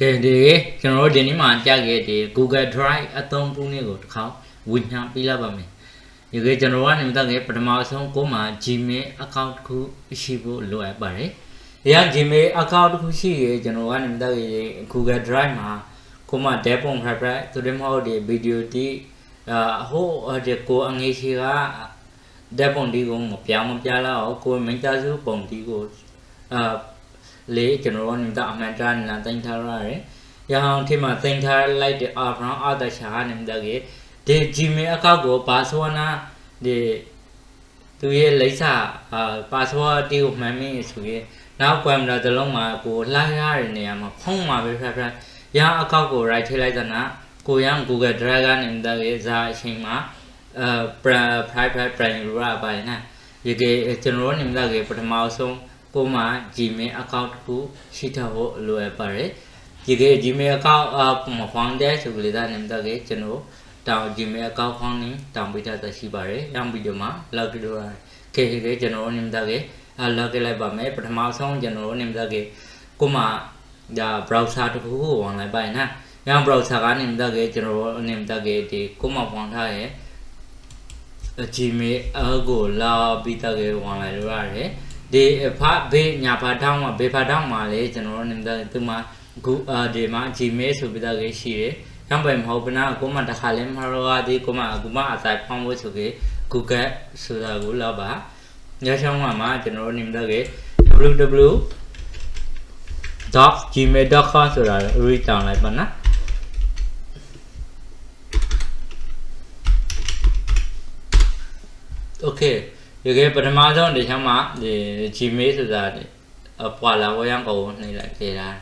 cái nó đến đi mà cha cái thì Google Drive ở trong phone này củaเขาวิ่งหาปีละแบบนี้อย่างcái channel này mình ta cái phần màu xong có mà Gmail account của chị bộ lỗi bài đấy yang Gmail account của chị cái channel này mình ta cái Google Drive mà có mà đẹp không phải vậy tôi đem họ để video thì họ để cô anh ấy chị cả đẹp không đi cũng một giờ là cô mình ta giúp bông thì cô lấy channel này mình ta mình ra là tên thao ra đấy yang khi mà tên thao lại để ở nó ở tại xã này mình ta cái để Gmail account của password na để tôi lấy ra password đi của mình rồi nào quen là từ lúc mà của lại ra rồi nè mà không mà bị phải yang account của right thì lại na của yang Google Drive này đã cái ra xem mà private ra bài na vậy cái channel này đã cái phần màu xong của mà Gmail account của chị thao lùi bài vậy cái Gmail account mà khoang đấy rồi người ta nên đã cái channel tao Gmail account khoang này tao bây giờ ta chỉ bài yang video mà là cái đồ cái channel này đã cái là cái lại bảo mấy phần màu xong channel này đã cái của mà đã browser thì cũng hoàng lại bài na yang browser cái này đã cái channel này đã cái thì cũng mà hoàng thay Gmail của là bây giờ cái hoàng lại rồi đấy để phát về nhà phát thang mà lấy channel này đã từ mà để mà Gmail số bây giờ cái gì đấy yang phải học bên nào cũng mà đã khai lên rồi thì cũng mà tại phong với số cái Google số là của là bà nhớ xong mà channel này đã cái www.gmail.com số là return lại bạn á ok rồi cái phần màu đó để xong mà để Gmail số là qua là có yang cầu này lại kể ra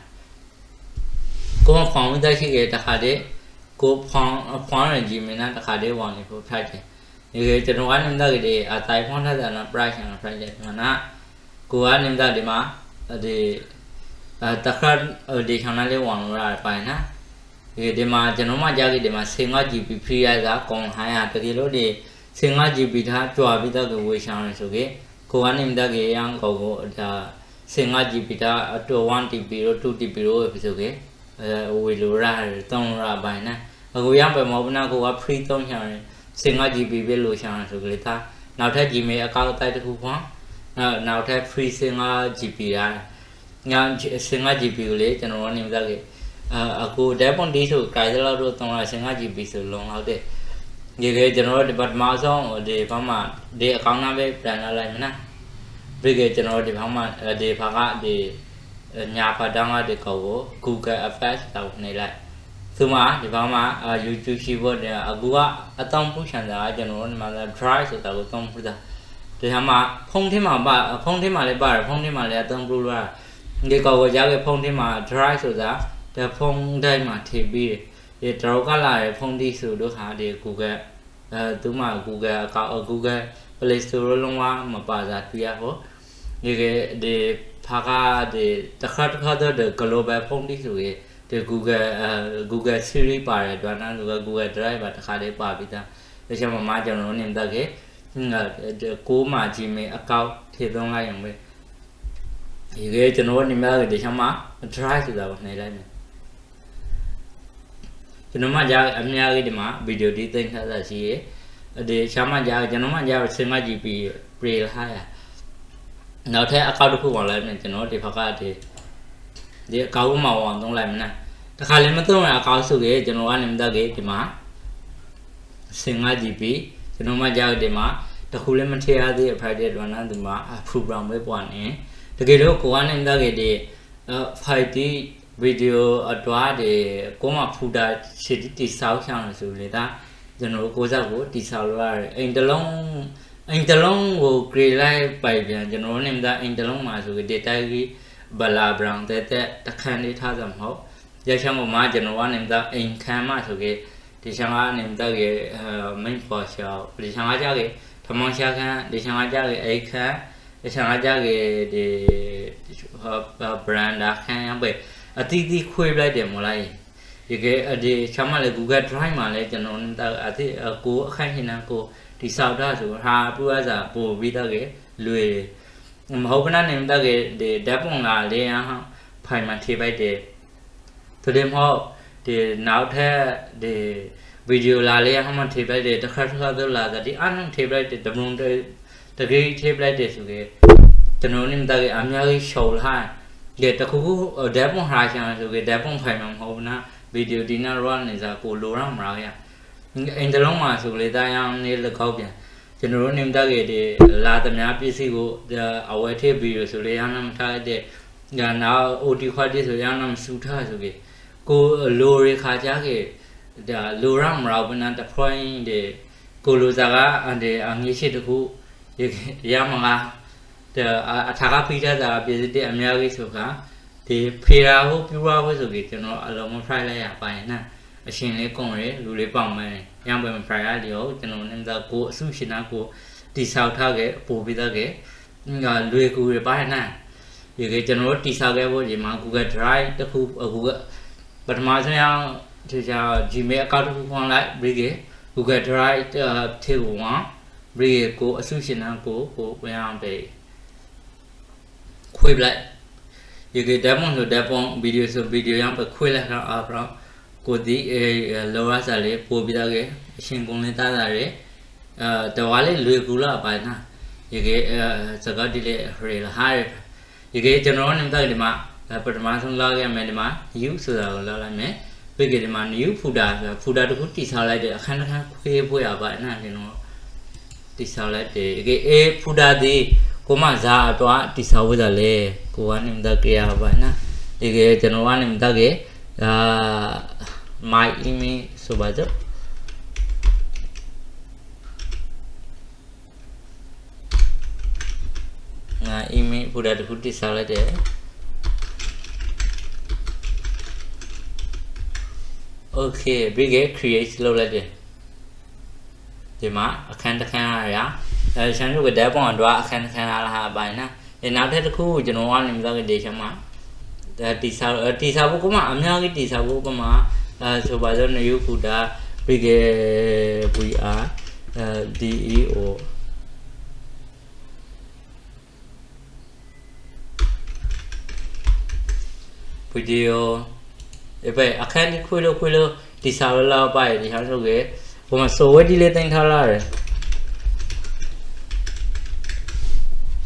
cũng phong với đây khi cái ta khai đấy cô phong là Gmail na ta khai đấy vào này cô thay thế như cái channel anh em ta cái tại phong thay là price là price mà na cô anh em ta để mà để ta khai ở để thằng nào lấy vào ra phải na cái để mà channel mà ra cái để mà sinh hoạt GB free ra còn hai cái lối để sinh hoạt GB tha cho bây giờ cái vui sang rồi cái cô anh em ta cái yang cầu là sinh hoạt GB tha to 1 TB rồi 2 TB rồi cái vui lối ra tông ra bài na cô yang phải một na cô free tông sang sinh hoạt GB về lối sang rồi cái ta nào thấy Gmail account tại cái khu khoáng nào thấy free sinh hoạt GB ra yang sinh hoạt GB lấy cho nó niệm ra cái cô đẹp con đi thử cái đó rồi tông ra sinh hoạt GB sử dụng hậu thế như cái cho nó để bắt máu xong để phá mà để account nào về plan lại mà na vì cái cho nó để phá mà để phá cả để nhà phá đăng để cầu Google Affairs tàu này lại thứ mà để phá mà YouTube keyword để Google trong phút sản ra cho nó mà là drive sẽ tàu trong phút ra để mà không thế mà lại bài không thế mà lại trong phút ra cái cầu giá cái không thế mà drive sẽ ra để không đây mà thì bị để trâu cả lại không đi sử được hả để Google thứ mà Google ở Google Play Store luôn mà bà ra tuyệt hả như cái để phá ra để tất cả để global không đi sử để Google Siri bà ra đoạnนั้น Google Drive bà tất cả để bà bây giờ để cho mà cho nó niệm ta cái cố mà Gmail account thìต้องlạiอย่างvậy thì cái cho nó niệm ta để cho mà Drive thì đâu này lại cho nó mà ra âm nhạc cái mà video đi tên thật là gì để sao mà ra cho nó mà ra xem mà GP pre hai nào thế account được vào lại mình cho nó thì phải cái thì câu màu hoàn trong lại mình nè ta khai lên mà tôi là account số cái cho nó anh em ta cái mà xem mà GP cho nó mà ra để mà ta khu lên mình share thì phải để đoạnนั้นthì mà program với bọn này thì cái đó của anh em ta cái để phải đi video ở đó để có mà phụ đại sẽ đi sao sang rồi người ta cho nó cố ra cố đi sao rồi anh ta long vô create lại bài viết cho nó nên ta anh ta long mà rồi cái data cái bala brand thế ta khăn đi thao giảm hậu giờ sang một mà cho nó nên ta anh khăn mà rồi cái thì sang nên ta cái mình phải sao thì sang cái tham mong sang cái thì sang cái ấy khá thì sang cái để brand đã khăn vậy tí khuya lại để một lại thì cái để chăm lại Google Drive mà lại cho nó ta thì cố khai hiện nào cố thì sau đó rồi ha bữa giờ bổ vi ta cái lười mà hôm nay em ta cái để đáp ứng là để phải mà thì phải để ဆိုတဲ့မောဒီနောက်ထပ်ဒီဗီဒီယိုလာလေးအမှထိပလိုက်တဲ့တစ်ခါတော့လာတဲ့ဒီအနံထိပလိုက်တဲ့ဒမုံတဲ့တကယ်ထိပလိုက်တဲ့ဆိုကေကျွန်တော်နေမသားကအများကြီးရှော်လာတဲ့တခုခုဓာတ်ပုံဟာချင်ဆိုကေဓာတ်ပုံဖိုင်မှာမဟုတ်ဘူးနော်ဗီဒီယိုဒီနာရောနေစားကိုလိုရမှာရအင်တလုံးမှာဆိုလေတိုင်းနေလကောက်ပြန်ကျွန်တော်နေမသားကေဒီလာသမားပစ္စည်းကိုအဝယ်ထိဗီဒီယိုဆိုလေရမ်းမထားတဲ့ညာနောက် OT ခွက်တိဆိုရမ်းမစူထားဆိုကေကိုလိုရခါကြကေဒါလိုရမရောဘနတ point ဒီကိုလိုစားကအန်ဒီအငြိရှိတခုရမလားအထာကဖိထားတာပြည်စစ်တဲ့အများကြီးဆိုကဒီဖေရာဟုတ်ပြူရာဟုတ်ဆိုပြီးကျွန်တော်အလုံးမ try လိုက်ရပါတယ်နော်အရှင်လေးကုန်ရလူလေးပေါင်မယ်ရံပွဲမ try ရလေဟုတ်ကျွန်တော်လည်းကိုအစုရှင်နာကိုတိဆောက်ထားခဲ့ပို့ပြီးသားခဲ့လွေကူရပါတယ်နော်ဒီကျွန်တော်တိဆောက်ခဲ့ဖို့ဒီမှာ Google Drive တခုအခုပထမဆုံးအောင်ဒီ Gmail account တစ်ခုဖွင့်လိုက်ပြီး Google Drive ထဲကိုပြီးကိုအစုရှင်နာကိုဝင်အောင်ပေးခွေးလိုက်ဒီကဓာတ်ပုံဆိုဓာတ်ပုံဗီဒီယိုဆိုဗီဒီယိုရမ်းပဲခွေးလိုက်တော့အပတော့ကိုဒီလောရစားလေးပို့ပြီးတော့အရှင်ကုန်လေးသားသားရတဝါလေးလွေကူလာပါနာဒီကစကားဒီလေးရေလာဟာဒီကကျွန်တော်နေတော့ဒီမှာပထမဆုံးလာခဲ့မယ်ဒီမှာ new ဆိုတာကိုလာလိုက်မယ်ပြီးကြဒီမှာ new footer ဆိုတာ footer တခုတိဆောက်လိုက်တဲ့အခန်းတစ်ခန်းခွေးဖွေးရပါနာကျွန်တော်တိဆောက်လိုက်တယ်ဒီကfooter ဒီကိုမဇာတော့တိဆောက်ဝဲတယ်လေကိုကနေမတကရပါနာဒီကကျွန်တော်ကနေမတက my email ဆိုပါစို့email ဖူတာတခုတိဆောက်လိုက်တယ် okay ပြီးက create လုပ်လိုက်တယ်ဒီမှာအခန်းတစ်ခန်းရရှမ်းတို့ကဓာတ်ပုံတော့အခန်းတစ်ခန်းလာဟာပိုင်းနော်ဒီနောက်ထပ်တစ်ခုကျွန်တော်ကနေမသားကဒေရှမှာတိဆောက်ဖို့ကမှအများကြီးတိဆောက်ဖို့ကမှဆိုပါတော့ new footer ပြီးက VR DEO video ပဲအခန်းခွေးလို့တိဆောက်လောက်ပါဒီဟာဆိုကေဘုမဆိုဝဲဒီလေးတင်ထားလာတယ်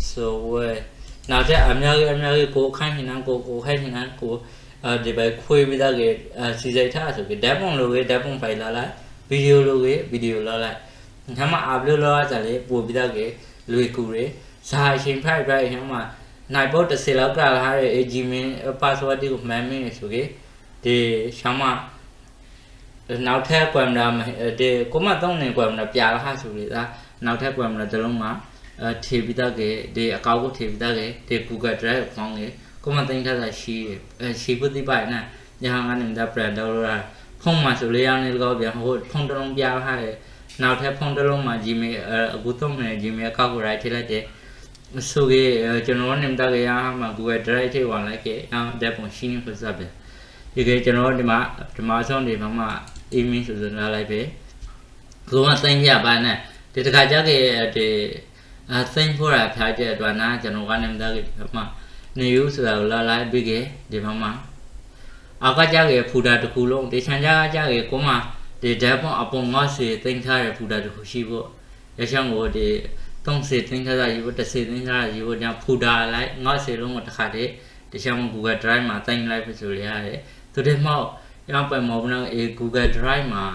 ဆိုဝဲနောက်ထပ်အများကြီးကိုခိုင်းနေတာကိုခိုင်းနေတာကိုဒီပဲခွေးပြီးသားကစီစိတ်ထားဆိုပြီးဓာတ်ပုံလိုဓာတ်ပုံဖိုင်လာလိုက်ဗီဒီယိုလိုဗီဒီယိုလာလိုက်ညမှာ upload လုပ်ရကြလေပို့ပြီးသားကလွေကူရဇာအချိန်ဖိုက်ညမှာနိုင်ပုတ်30လောက်ကလာတဲ့ Gmail password ကိုမှန်မင်းဆိုကေဒီရှမ်းမနောက်ထပ် camera ဒီကိုမသုံးနေ camera ပြလာဟာဆိုလေဒါနောက်ထပ် camera တစ်လုံးမှာထေပြီးသားကေဒီအကောက်ကိုထေပြီးသားကေဒီ Google Drive ဖောင်းကေကိုမသိထားတာရှိဖို့ဒီပိုင်နာညာကနေဒါ brand တော့လာဖုန်းမှာဆိုလေအောင်နေတော့ပြန်ဟိုဖုန်းတစ်လုံးပြလာတယ်နောက်ထပ်ဖုန်းတစ်လုံးမှာ Gmail အခုသုံးနေ Gmail အကောက်ကို right ထည့်လိုက်တယ်ဆိုကေကျွန်တော်နေတော့ရမှာ Google Drive ထဲဝင်လိုက်ကေဓာတ်ပုံရှင်းဖို့စပ်ပဲဒီကေကျွန်တော်ဒီမှာဆုံးဒီမှာ email ဆိုလာလိုက်ပဲကိုမသိရပါနဲ့ဒီတခါကြကေဒီသိဖို့ရဖျားတဲ့အတွက်နာကျွန်တော်ကနေတော့မှာနေယူဆိုတာလာလိုက်ပြီးကေဒီမှာအကကြကေဖူတာတစ်ခုလုံးဒီချန်ကြကေကိုမဒီဓာတ်ပုံအပုံငါစီသိမ်းထားတဲ့ဖူတာတစ်ခုရှိဖို့ရချမ်းကိုဒီ30သိန်းထားတာယူဖို့30သိန်းထားတာယူဖို့ညဖူတာလိုက်ငါ့စေလုံးကိုတစ်ခါတည်းတခြား Google Drive မှာတင်လိုက်ပြီဆိုရရတယ်သူတည်းမောက်ရမ်းပဲမောဘနာGoogle Drive မှာ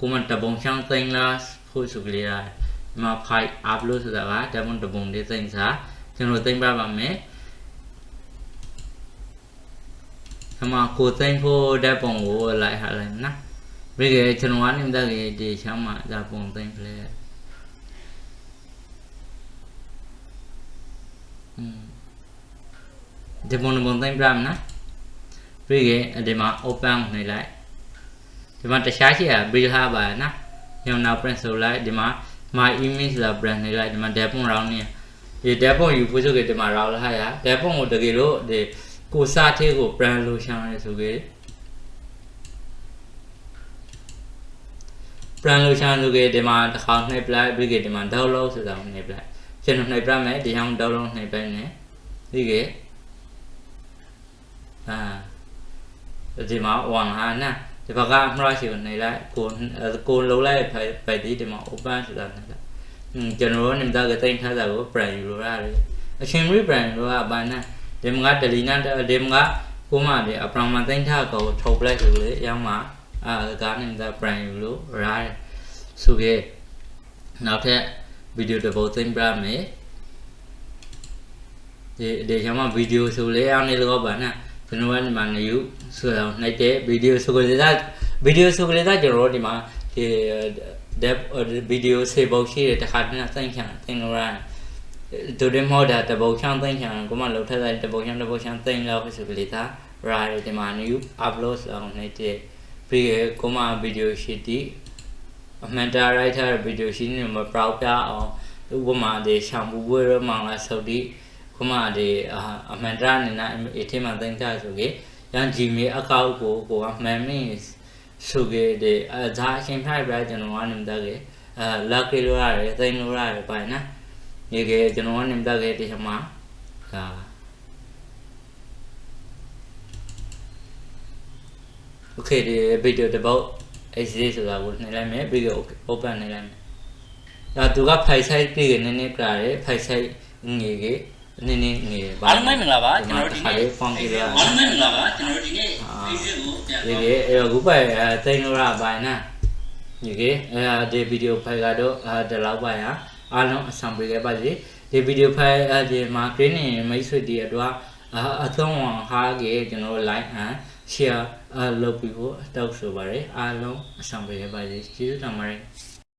ကိုမတပုံချောင်းတင်လာဖို့ဆိုကြရတယ်ဒီမှာ file upload ဆိုတာကတပုံတပုံလေးတင်စားကျွန်တော်တင်ပါပါမယ်ဒီမှာကိုတင်ဖို့ဓာတ်ပုံကိုလိုက်ဟာလိုက်နော်ပြီးကြကျွန်တော်ကနေတက်ကြဒီချမ်းမှာဓာတ်ပုံတင်ပလဲဒီပုံတိုင်းပြမနာပြီးကြဒီမှာ open နေလိုက်ဒီမှာတခြားရှိရ bill ဟာပါနော်ညောင်နောက် print ဆိုလိုက်ဒီမှာ my image လာ brand နေလိုက်ဒီမှာဓာတ်ပုံ round နေဒီဓာတ်ပုံယူဖို့ဆိုကြဒီမှာ round လာရဓာတ်ပုံကိုတကယ်လို့ဒီကိုစားသေးကို brand လို့ရှောင်းရဲဆိုကြ brand လို့ရှောင်းဆိုကြဒီမှာတစ်ခါနှိပ်လိုက်ပြီးကြဒီမှာ download ဆိုတာကိုနှိပ်လိုက်ကျွန်တော်နှိပ်ပြမယ်ဒီဟောင်း download နှိပ်ပြနေပြီးကြ ဒီမှာ1ဟာနာဒီဘက်ကမရရှိနေလိုက်ကိုလုံးလိုက်ပဲဒီဒီမှာ open ဆိုတာနေလိုက်ကျွန်တော်နေတော့တင်ထားတာကို brand ယူလို့ရတယ်အချင်း brand လို့ကဘာနာဒီမှာဒလီနာဒီမှာကိုမဒီအပရမတင်ထားကိုထုတ်ပလိုက်ဆိုလေရောက်မှာကားနေတာ brand ယူလို့ရတယ်ဆိုခဲ့နောက်ထပ် video တစ်ပုဒ်သိမ်းပြမယ်ဒီကျမှ video ဆိုလေအောင်နေလို့ပါနာကျွန်တော်ကဒီမှာနေယူဆိုတော့နိုင်တဲ့ video ဆိုကြတဲ့ video ဆိုကြတဲ့ကျွန်တော်ဒီမှာဒီ depth video စေဖို့ရှိတဲ့တခါတည်းသိမ်းချင်သိမ်းလို့ရတယ်ဒိုဒင်မော်ဒါတပုတ်ချောင်းသိမ်းချင်ကိုမလောက်ထက်တဲ့တပုတ်ချောင်းသိမ်းလို့ဆိုကြတဲ့ရတယ်ဒီမှာ new upload အောင်နေတဲ့ပြီးကိုမ video ရှိသည်အမှန်တရိုက်ထားတဲ့ video ရှိနေမှာပရောက်ပြအောင်ဥပမာဒီရှောင်းဘူးဝဲရမောင်လာဆိုဒီကိုမဒီအမှန်တရနေနာအထင်မှသိမ်းထားဆိုကြရန် Gmail account ကိုကမှန်မင်းဆိုကြတဲ့ဒါအရှင်ဖိုက်ပြကျွန်တော်ကနေတက်ကြလက်ကြလို့ရတယ်သိမ်းလို့ရတယ်ပိုင်နော်ဒီကကျွန်တော်ကနေတက်ကြဒီမှာokay ဒီ video တပုတ် HD ဆိုတာကိုနှိပ်လိုက်မယ်ပြီးတော့ open နှိပ်လိုက်မယ်ဒါသူက file size ပြည့်နေနေကြတယ် file size ငယ်ကြီးနေနေငယ်ပါအားလုံးမင်္ဂလာပါကျွန်တော်ဒီနေ့ဖုန်းကြည့်ရအောင်အားလုံးမင်္ဂလာပါကျွန်တော်ဒီနေ့ video ကိုပြန်ဒီအဲ့ခုပဲသိန်းလို့ရပါနာဒီကဒီ video file ကတော့ဒီလောက်ပါရအားလုံးအဆံပေးခဲ့ပါစေဒီ video file ဒီမှာ green နေမိတ်ဆွေတွေအတွက်အဆုံးဟာကြီးကျွန်တော် like and share လုပ်ပြီးဖို့တောက်ဆိုပါတယ်အားလုံးအဆံပေးခဲ့ပါစေကျေးဇူးတင်ပါတယ်